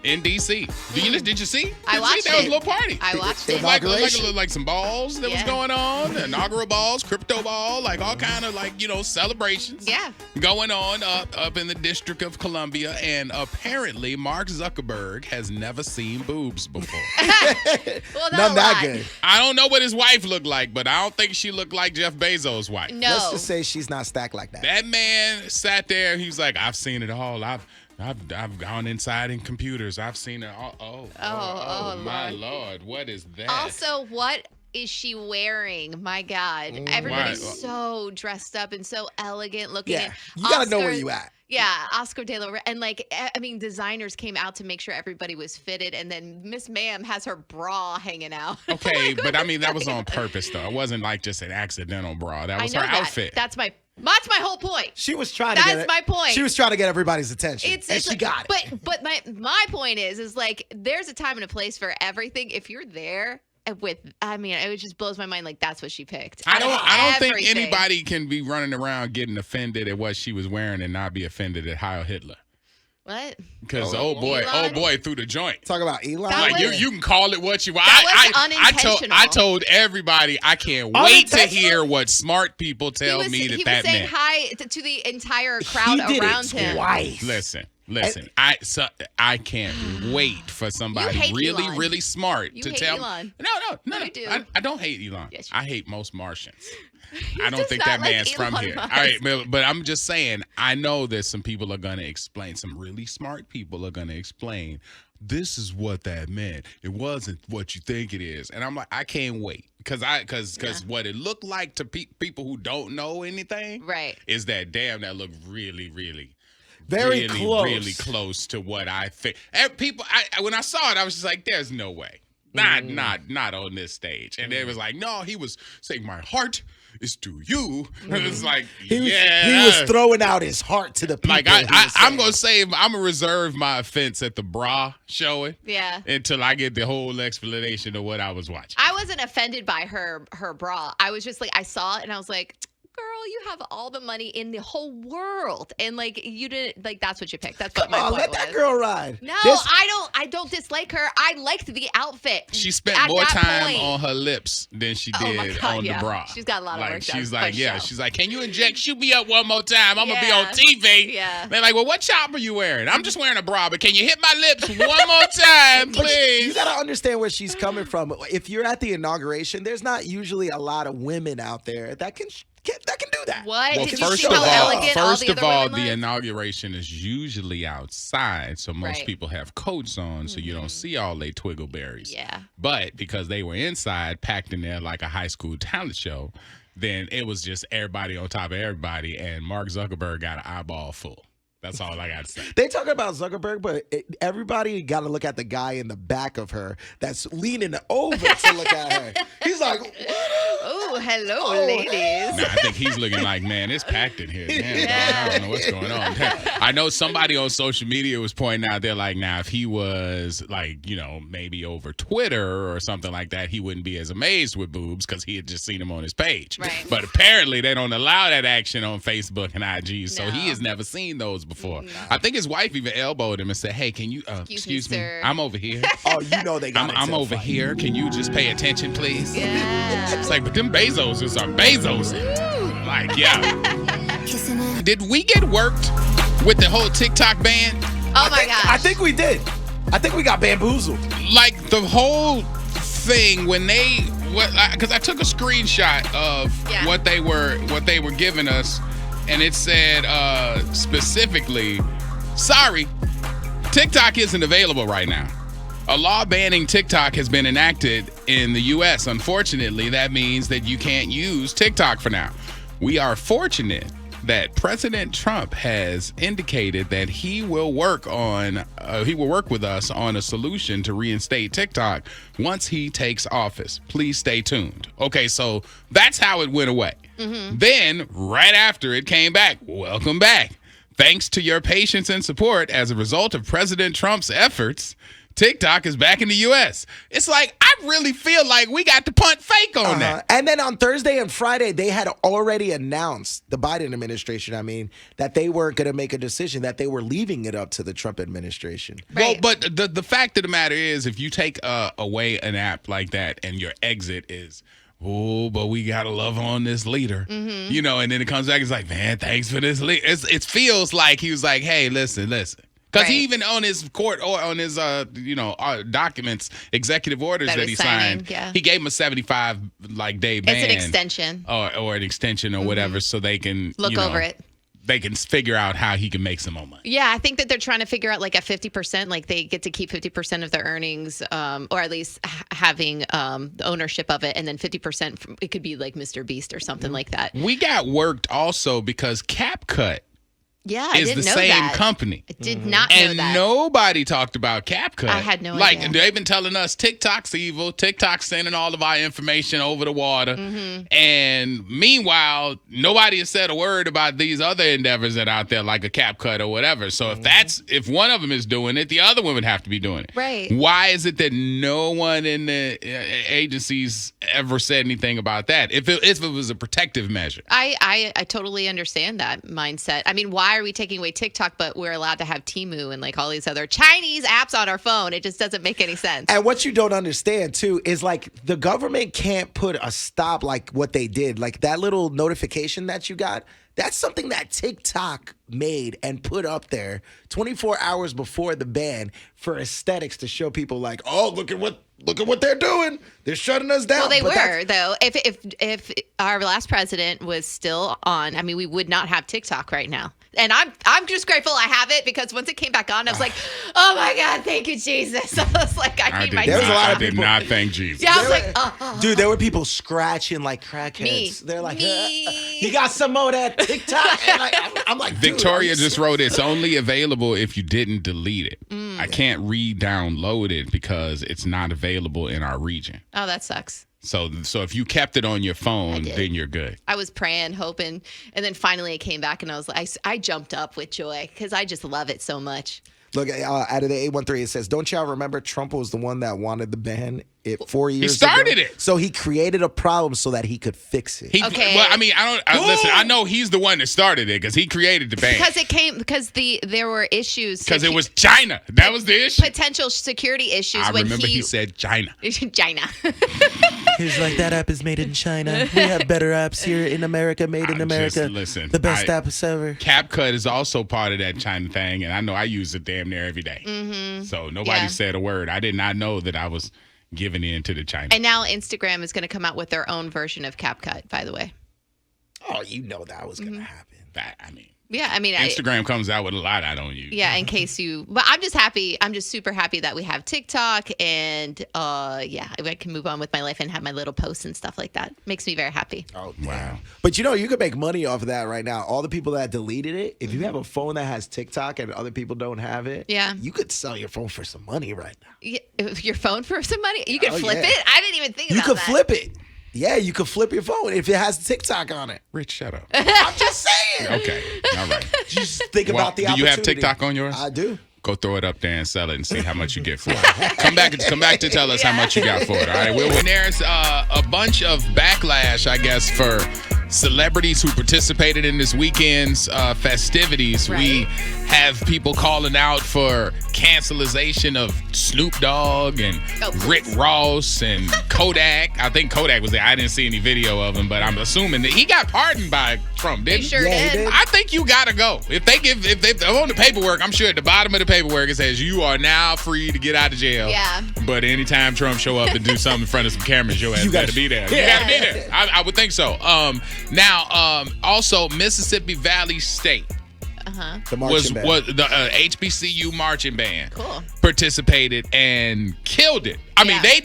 in D.C. Did you see? I watched There was it. a little party. I watched It it. was like some balls that was Yeah. going on, inaugural balls, crypto ball, like all kind of celebrations. Yeah. Going on up in the District of Columbia, and apparently Mark Zuckerberg has never seen boobs before. Well, None that good. I don't know what his wife looked like, but I don't think she looked like Jeff Bezos' wife. No. Let's just say she's not stacked like that. That man sat there. He was like, "I've seen it all. I've gone inside in computers. I've seen it all. Oh, my Lord. What is that?" Also, what is she wearing? My God. Everybody's Right. so dressed up and so elegant looking. Yeah. You got to know where you at. Yeah, Oscar De La Renta. And designers came out to make sure everybody was fitted. And then Miss Ma'am has her bra hanging out. Okay, but I mean, that was on purpose, though. It wasn't like just an accidental bra. That was her outfit. That's my whole point. She was trying to That's my point. She was trying to get everybody's attention. And she got it. But my point is like there's a time and a place for everything. If you're there it just blows my mind. Like that's what she picked. I don't think Everything. anybody can be running around getting offended at what she was wearing and not be offended at Heil Hitler. What? Because Elon? oh boy, through the joint. Talk about Elon. That Like was- you can call it what you want. That was unintentional. I told everybody I can't wait to hear what smart people tell me he was that saying meant. hi to the entire crowd He did around it him. twice. Listen. I can't wait for somebody hate really, Elon. really smart You to hate tell Elon. me. No, You do. I don't hate Elon. Yes, you I hate most Martians. He I don't does think not that like man's from Elon here. Musk. All right, but I'm just saying, I know that some people are going to explain, some really smart people are going to explain, this is what that meant. It wasn't what you think it is. And I'm like, I can't wait. Because what it looked like to people who don't know anything Right. is that, damn, that looked really, really Very really, close. really close to what I think. People, when I saw it, I was just like, "There's no way, not on this stage." And it was like, "No, he was saying my heart is to you." And it's like, He was throwing out his heart to the people. Like I'm gonna say, I'm gonna reserve my offense at the bra showing. Yeah. Until I get the whole explanation of what I was watching. I wasn't offended by her bra. I was just like, I saw it and I was like, girl, you have all the money in the whole world, and like you didn't like. That's what you picked. That's what my point let was. that girl ride. No, I don't dislike her. I liked the outfit. She spent at more that time point. on her lips than she Oh my did God, on yeah. the bra. She's got a lot of work done She's for like, show. she's like, can you shoot me up one more time? I'm gonna be on Yeah. TV. Yeah. They're like, well, what chop are you wearing? I'm just wearing a bra, but can you hit my lips one more time, But please? you gotta understand where she's coming from. If you're at the inauguration, there's not usually a lot of women out there that can do that. What? Well, Did you first see of how all, elegant all the other women the looked? inauguration is usually outside, so most Right. Mm-hmm. people have coats on, so you don't see all they twiggleberries. Yeah. But because they were inside, packed in there like a high school talent show, then it was just everybody on top of everybody, and Mark Zuckerberg got an eyeball full. That's all I got to say. They talk about Zuckerberg, but everybody got to look at the guy in the back of her that's leaning over to look at her. He's like, what? Oh, hello, ladies. Nah, I think he's looking like, man, it's packed in here. Damn, Yeah. I don't know what's going on. I know somebody on social media was pointing out, they're like, now, if he was like, maybe over Twitter or something like that, he wouldn't be as amazed with boobs because he had just seen them on his page. Right. But apparently they don't allow that action on Facebook and IG, so No. he has never seen those before. I think his wife even elbowed him and said, hey, can you, excuse me, sir. I'm over here. Oh, they got I'm over here. Can you just pay attention, please? Yeah. It's like, but them Bezos is some Bezos. Like, yeah. Did we get worked with the whole TikTok ban? Oh my gosh. I think we did. I think we got bamboozled. Like the whole thing when because I took a screenshot of what they were giving us, and it said specifically, sorry, TikTok isn't available right now. A law banning TikTok has been enacted in the U.S. Unfortunately, that means that you can't use TikTok for now. We are fortunate that President Trump has indicated that he will work with us on a solution to reinstate TikTok once he takes office. Please stay tuned. Okay, so that's how it went away. Then, right after it came back, welcome back. Thanks to your patience and support as a result of President Trump's efforts, TikTok is back in the U.S. It's like, I really feel like we got to punt fake on that. And then on Thursday and Friday, they had already announced, the Biden administration, that they weren't going to make a decision, that they were leaving it up to the Trump administration. Right. Well, but the fact of the matter is, if you take away an app like that and your exit is, oh, but we got to love on this leader, and then it comes back, it's like, man, thanks for this leader. It feels like he was like, hey, listen. Because he even on his court or on his, documents, executive orders that he signed, he gave him a 75-day ban. It's an extension. Or an extension or whatever, so they can look over it. They can figure out how he can make some more money. Yeah, I think that they're trying to figure out like a 50%, like they get to keep 50% of their earnings, or at least having the ownership of it, and then 50%, it could be like Mr. Beast or something like that. We got worked also because CapCut is the same company. I did not know and that. nobody talked about CapCut. I had no idea. idea. They've been telling us TikTok's evil. TikTok's sending all of our information over the water. And meanwhile, nobody has said a word about these other endeavors that are out there, like a CapCut or whatever. So if one of them is doing it, the other one would have to be doing it. Right. Why is it that no one in the agencies ever said anything about that? If it was a protective measure. I totally understand that mindset. I mean, why are we taking away TikTok, but we're allowed to have Temu and like all these other Chinese apps on our phone? It just doesn't make any sense. And what you don't understand, too, is like the government can't put a stop like what they did. Like that little notification that you got, that's something that TikTok made and put up there 24 hours before the ban for aesthetics to show people like, oh, look at what they're doing. They're shutting us down. Well, they were, though. If our last president was still on, I mean, we would not have TikTok right now. And I'm just grateful I have it, because once it came back on, I was like, oh my God, thank you, Jesus. I was like, I need my There was a lot of I did people. not thank Jesus. Yeah, I was like, Dude, there were people scratching like crackheads. Me. They're like, Me. you got some more of that TikTok? And I'm like, dude, Victoria just wrote, it's only available if you didn't delete it. I can't re-download it because it's not available in our region. Oh, that sucks. So if you kept it on your phone, then you're good. I was praying, hoping, and then finally it came back, and I was like, I jumped up with joy because I just love it so much. Look, out of the 813, it says, don't y'all remember Trump was the one that wanted the ban 4 years ago? He started it. So he created a problem so that he could fix it. Okay. Well, I mean, listen, I know he's the one that started it because he created the ban. Because there were issues. Because it was China. That was the issue. Potential security issues I when remember he said China. China. He's like, that app is made in China. We have better apps here in America, made in America. Listen, the best app ever. CapCut is also part of that China thing, and I know I use it damn near every day. So nobody said a word. I did not know that I was giving in to the China. And now Instagram is going to come out with their own version of CapCut, by the way. Oh, you know that was going to happen. Instagram comes out with a lot I don't use. Yeah, in case you. But I'm just happy. I'm just super happy that we have TikTok, and I can move on with my life and have my little posts and stuff like that. Makes me very happy. Oh, wow. But you could make money off of that right now. All the people that deleted it, if you have a phone that has TikTok and other people don't have it, you could sell your phone for some money right now. Your phone for some money? You could flip it? I didn't even think about that. You could flip it. Yeah, you could flip your phone if it has TikTok on it. Rich, shut up. I'm just saying. Okay. All right. Just think about the opportunity. Do you have TikTok on yours? I do. Go throw it up there and sell it and see how much you get for it. Come back to tell us how much you got for it. All right. When there's a bunch of backlash, I guess, for celebrities who participated in this weekend's festivities. Right. We have people calling out for cancelization of Snoop Dogg and Rick Ross and Kodak. I think Kodak was there. I didn't see any video of him, but I'm assuming that he got pardoned by Trump, didn't he? Sure did. I think you gotta go. If they on the paperwork, I'm sure at the bottom of the paperwork it says you are now free to get out of jail. Yeah. But anytime Trump show up and do something in front of some cameras, your ass gotta be there. You gotta be there. I would think so. Now, also Mississippi Valley State was the HBCU marching band. Cool. Participated and killed it. I mean, they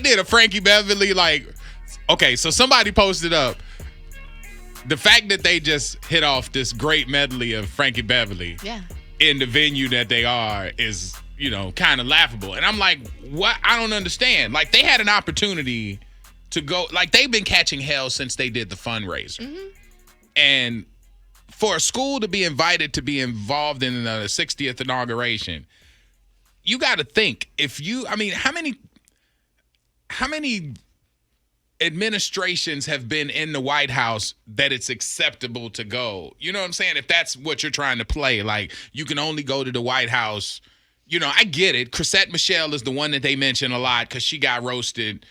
did a Frankie Beverly okay, so somebody posted up the fact that they just hit off this great medley of Frankie Beverly in the venue that they are is, kind of laughable. And I'm like, what? I don't understand. Like, they had an opportunity to go, like, they've been catching hell since they did the fundraiser. Mm-hmm. And for a school to be invited to be involved in the 60th inauguration, you got to think how many administrations have been in the White House that it's acceptable to go? You know what I'm saying? If that's what you're trying to play, like you can only go to the White House. I get it. Chrisette Michele is the one that they mention a lot because she got roasted,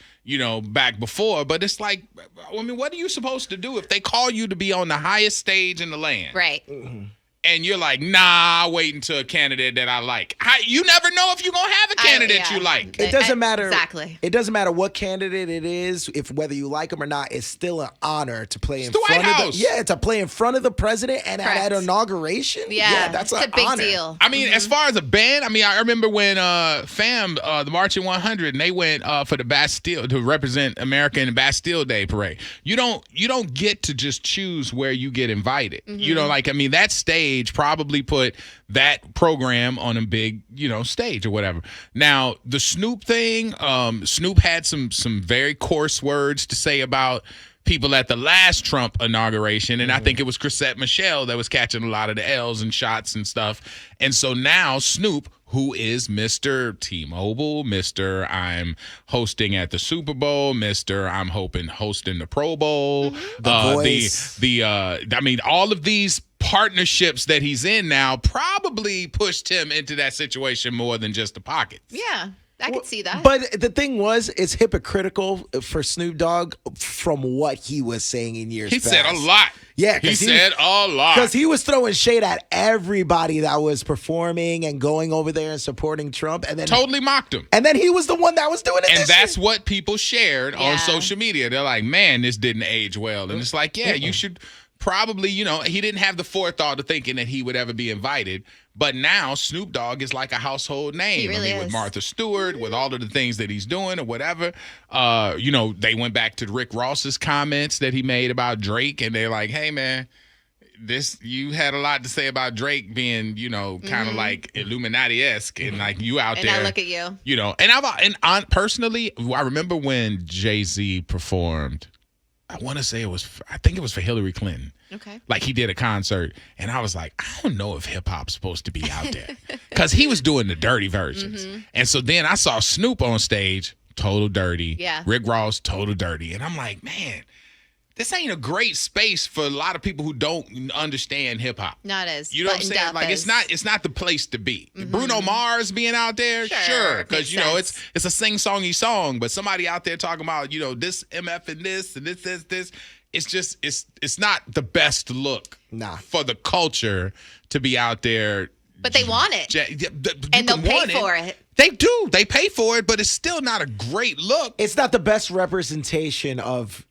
back before. But it's like, what are you supposed to do if they call you to be on the highest stage in the land? Right. Mm-hmm. And you're like, nah, wait until a candidate that I like. You never know if you're going to have a candidate you like. It doesn't matter. Exactly. It doesn't matter what candidate it is. If whether you like them or not, it's still an honor to play in the front White of House. to play in front of the president and Correct. at inauguration. Yeah, that's it's an a big honor. deal. I mean, as far as a band, I remember when the Marching 100, and they went for the Bastille to represent America in the Bastille Day parade. You don't get to just choose where you get invited. That stage probably put that program on a big, stage or whatever. Now, the Snoop thing, Snoop had some very coarse words to say about people at the last Trump inauguration, and I think it was Chrisette Michele that was catching a lot of the L's and shots and stuff. And so now Snoop, who is Mr. T-Mobile, Mr. I'm hosting at the Super Bowl, Mr. I'm hosting the Pro Bowl, The Voice. All of these partnerships that he's in now probably pushed him into that situation more than just the pockets. Yeah, I could see that. But the thing was, it's hypocritical for Snoop Dogg from what he was saying in years He past. said a lot. Yeah, he said a lot. Because he was throwing shade at everybody that was performing and going over there and supporting Trump, and then totally mocked him. And then he was the one that was doing it. And that's what people shared on social media. They're like, man, this didn't age well. And it's like, yeah, you should probably, he didn't have the forethought of thinking that he would ever be invited. But now Snoop Dogg is like a household name. He really is. With Martha Stewart, with all of the things that he's doing or whatever. They went back to Rick Ross's comments that he made about Drake, and they're like, hey, man, you had a lot to say about Drake being, kind of like Illuminati-esque, and like you out there. And I look at you. And personally, I remember when Jay-Z performed. I think it was for Hillary Clinton. Okay. Like he did a concert, and I was like, I don't know if hip hop's supposed to be out there, because he was doing the dirty versions. And so then I saw Snoop on stage, total dirty. Yeah. Rick Ross, total dirty, and I'm like, man, this ain't a great space for a lot of people who don't understand hip hop. Not as you know what I'm saying? Like it's not the place to be. Bruno Mars being out there, sure, because it's a sing-songy song, but somebody out there talking about this MF and this and this. It's just it's not the best look for the culture to be out there. But they want it, and they'll pay for it. They do. They pay for it, but it's still not a great look. It's not the best representation of,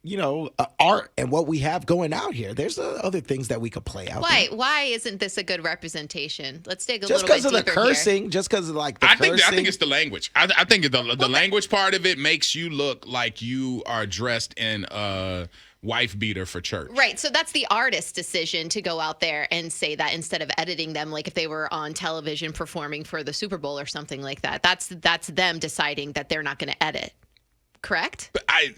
art and what we have going out here. There's other things that we could play out there. Why isn't this a good representation? Let's dig a just little bit deeper Just because of the cursing, just because of the cursing. I think it's the language. I think the language part of it makes you look like you are dressed in wife beater for church. Right. So that's the artist's decision to go out there and say that instead of editing them like if they were on television performing for the Super Bowl or something like that. That's them deciding that they're not going to edit. Correct? But I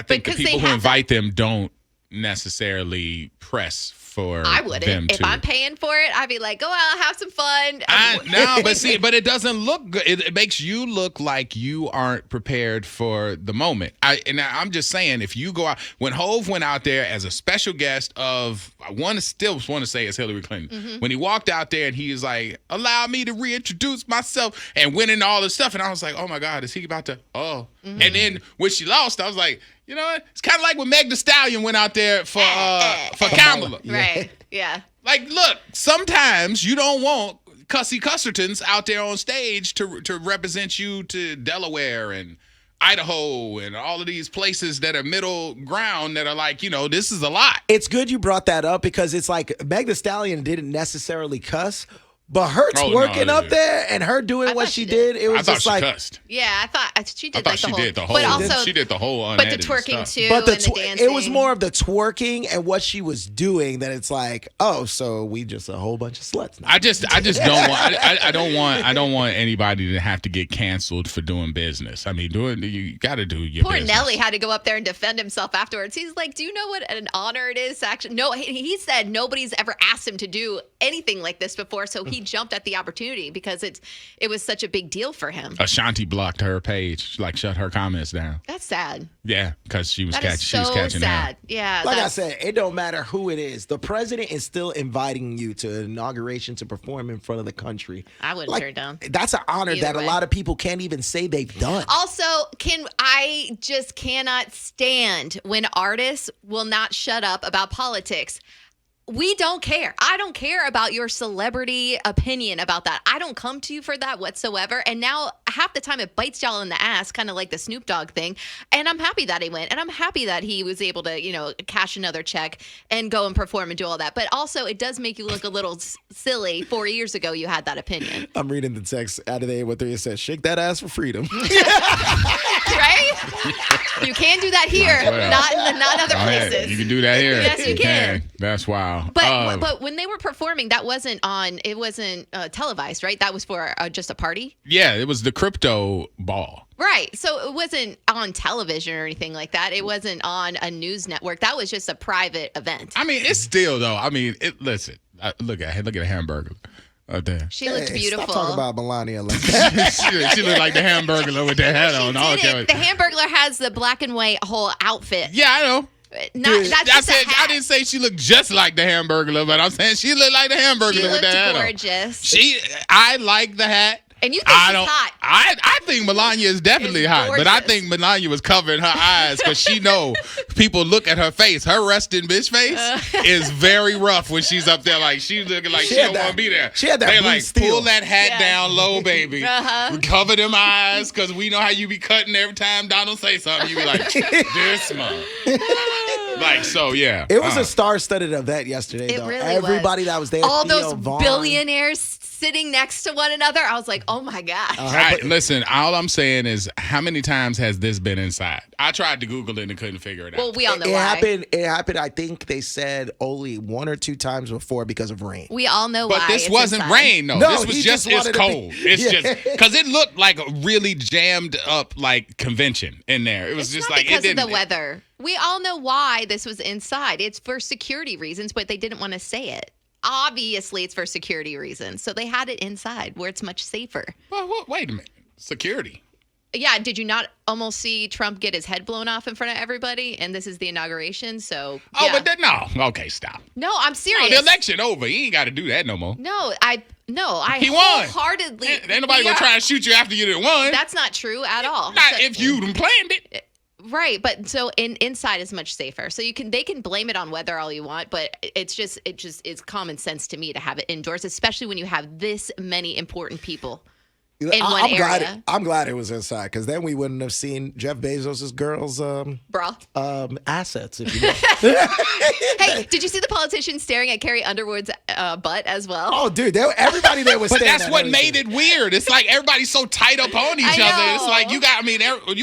think the people who invite them don't necessarily press for I wouldn't. If I'm paying for it, I'd be like, go out, have some fun. But it doesn't look good. It makes you look like you aren't prepared for the moment. I'm just saying, if you go out, when Hove went out there as a special guest of, I still want to say it's Hillary Clinton. When he walked out there and he was like, allow me to reintroduce myself and went into all this stuff. And I was like, oh my God, is he about to, And then when she lost, I was like, you know what? It's kind of like when Meg Thee Stallion went out there for Kamala. Right. Yeah. Like, look, sometimes you don't want cussy cussertons out there on stage to represent you to Delaware and Idaho and all of these places that are middle ground that are like, this is a lot. It's good you brought that up because it's like Meg Thee Stallion didn't necessarily cuss. But her twerking up there and her doing what she did, it was just like, cussed. Yeah, I thought she did the whole. But also, she did the whole but the unedited twerking stuff. too, but and the dancing. it was more of the twerking and what she was doing that it's like, so we just a whole bunch of sluts now. I just don't want I don't want anybody to have to get canceled for doing business. I mean, you got to do your Poor business. Nelly had to go up there and defend himself afterwards. He's like, do you know what an honor it is? Actually, no, he said nobody's ever asked him to do anything like this before, so he jumped at the opportunity because it was such a big deal for him. Ashanti blocked her page, like shut her comments down. That's sad. Yeah, because she was catching sad. hell. Yeah. Like I said, it don't matter who it is. The president is still inviting you to an inauguration to perform in front of the country. I wouldn't turn it down. That's an honor that a lot of people can't even say they've done. Also, I just cannot stand when artists will not shut up about politics. We don't care. I don't care about your celebrity opinion about that. I don't come to you for that whatsoever. And now half the time it bites y'all in the ass, kind of like the Snoop Dogg thing. And I'm happy that he went. And I'm happy that he was able to, cash another check and go and perform and do all that. But also it does make you look a little silly. 4 years ago, you had that opinion. I'm reading the text out of the 813. It says, shake that ass for freedom. Right? You can do that here, not other places. You can do that here. Yes, you can. That's wild. But when they were performing, that wasn't televised, right? That was for just a party? Yeah, it was the crypto ball. Right. So it wasn't on television or anything like that. It wasn't on a news network. That was just a private event. I mean, it's still, though. I mean, listen, look at a hamburger. There. She looked beautiful. Stop talking about Melania like that. she looked like the Hamburglar with that hat on. The Hamburglar has the black and white whole outfit. Yeah, I know. I didn't say she looked just like the Hamburglar, but I'm saying she looked like the Hamburglar with that hat on. She looked gorgeous. I like the hat. And you think she's hot. I think Melania is definitely hot, but I think Melania was covering her eyes because she know people look at her face. Her resting bitch face is very rough when she's up there. Like she's looking like she don't want to be there. She had that They blue steel. pull that hat down low, baby. Cover them eyes because we know how you be cutting every time Donald say something. You be like, this month. Like, so, yeah. It was a star-studded event yesterday, though. Really Everybody that was there. All Theo those Vaughn. billionaires sitting next to one another. I was like, oh, my God. Listen, all I'm saying is how many times has this been inside? I tried to Google it and couldn't figure it out. Well, we all know it why. It happened, I think they said, only 1 or 2 times before because of rain. We all know why. But this wasn't inside. rain, though. No, this was just it's cold. It's just because it looked like a really jammed up like convention in there. It was It's just not like because it didn't. of the weather. We all know why this was inside. It's for security reasons, but they didn't want to say it. Obviously, it's for security reasons. So they had it inside where it's much safer. Well, wait a minute. Security. Yeah, did you not almost see Trump get his head blown off in front of everybody? And this is the inauguration, so yeah. But no. Okay, stop. No, I'm serious. No, the election over. He ain't got to do that no more. I He won. wholeheartedly. Ain't nobody gonna try to shoot you after you done won. That's not true at all. Not if you done planned it. Right, but so inside is much safer. So they can blame it on weather all you want, but it just is common sense to me to have it indoors, especially when you have this many important people in one area. I'm glad it was inside because then we wouldn't have seen Jeff Bezos' girls' assets. If you will. Hey, did you see the politicians staring at Carrie Underwood's butt as well? Oh, dude, everybody there was. But staring that's at what everything. made it weird. It's like everybody's so tight up on each other. It's like you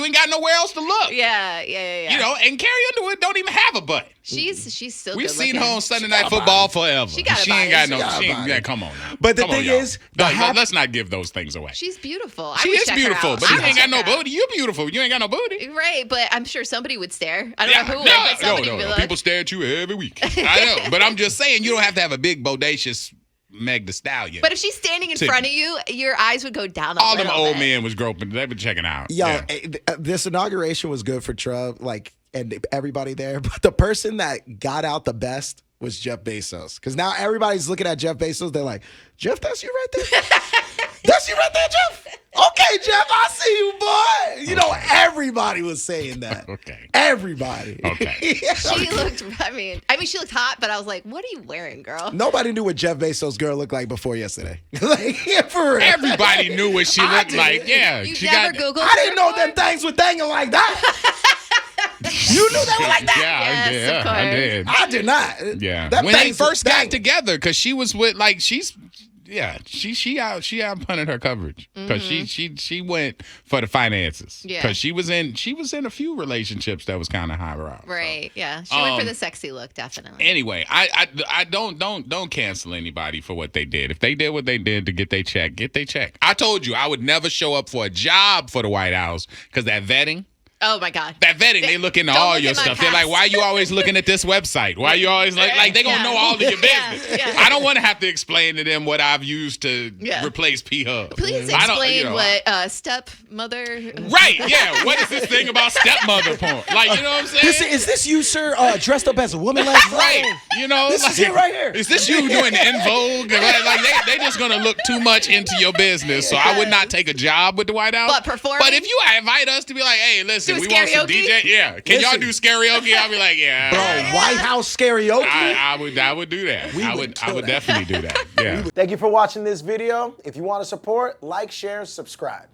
ain't got nowhere else to look. Yeah. And Carrie Underwood don't even have a butt. She's still. We've seen her looking. on Sunday Night Football forever. She got a ain't body. got no. Come on now. But the Come on, thing y'all. is, let's not give those things away. She's beautiful. She is beautiful, but you ain't got no booty. booty. You beautiful. You ain't got no booty. Right, but I'm sure somebody would stare. I don't know who would, but somebody would be like. People stare at you every week. I know, but I'm just saying you don't have to have a big bodacious Meg the Stallion. But if she's standing in front of you, your eyes would go down. All them old men was groping. They've been checking out. This inauguration was good for Trump, and everybody there. But the person that got out the best was Jeff Bezos, because now everybody's looking at Jeff Bezos. They're like, Jeff, that's you right there. That's you right there, Jeff. Okay, Jeff, I see you, boy. You know, everybody was saying that. Okay. Everybody. Okay. She looked. I mean, she looked hot, but I was like, "What are you wearing, girl?" Nobody knew what Jeff Bezos' girl looked like before yesterday. For real. Everybody knew what she looked like. Yeah. You never Googled. I didn't know them things were dangling like that. You knew they were like that? Yeah, Yes, I did. I did not. Yeah. Them When they things first was got banging. together, because she was with she out punted her coverage because she went for the finances because she was in a few relationships that was kind of highbrow. Right. Yeah. She went for the sexy look, definitely. Anyway, I don't cancel anybody for what they did. If they did what they did to get their check, get their check. I told you I would never show up for a job for the White House because that vetting. Oh my God. That vetting, they look into all your stuff. They're like, why are you always looking at this website? Why are you always like they gonna know all of your business. Yeah. I don't want to have to explain to them what I've used to replace P-Hub. Please explain what stepmother. Right, yeah. What is this thing about stepmother porn? Like, you know what I'm saying? Is this you, sir, dressed up as a woman last night? Right. You know, This is it right here. Is this you doing En Vogue? Like they just gonna look too much into your business. So I would not take a job with the White House. But performing? But if you invite us to be like, hey, listen, Do we want some karaoke? DJ. Yeah. Can y'all do karaoke? I'll be like, yeah. Bro, White House karaoke? I would do that. I would definitely do that. Yeah. Thank you for watching this video. If you want to support, like, share, subscribe.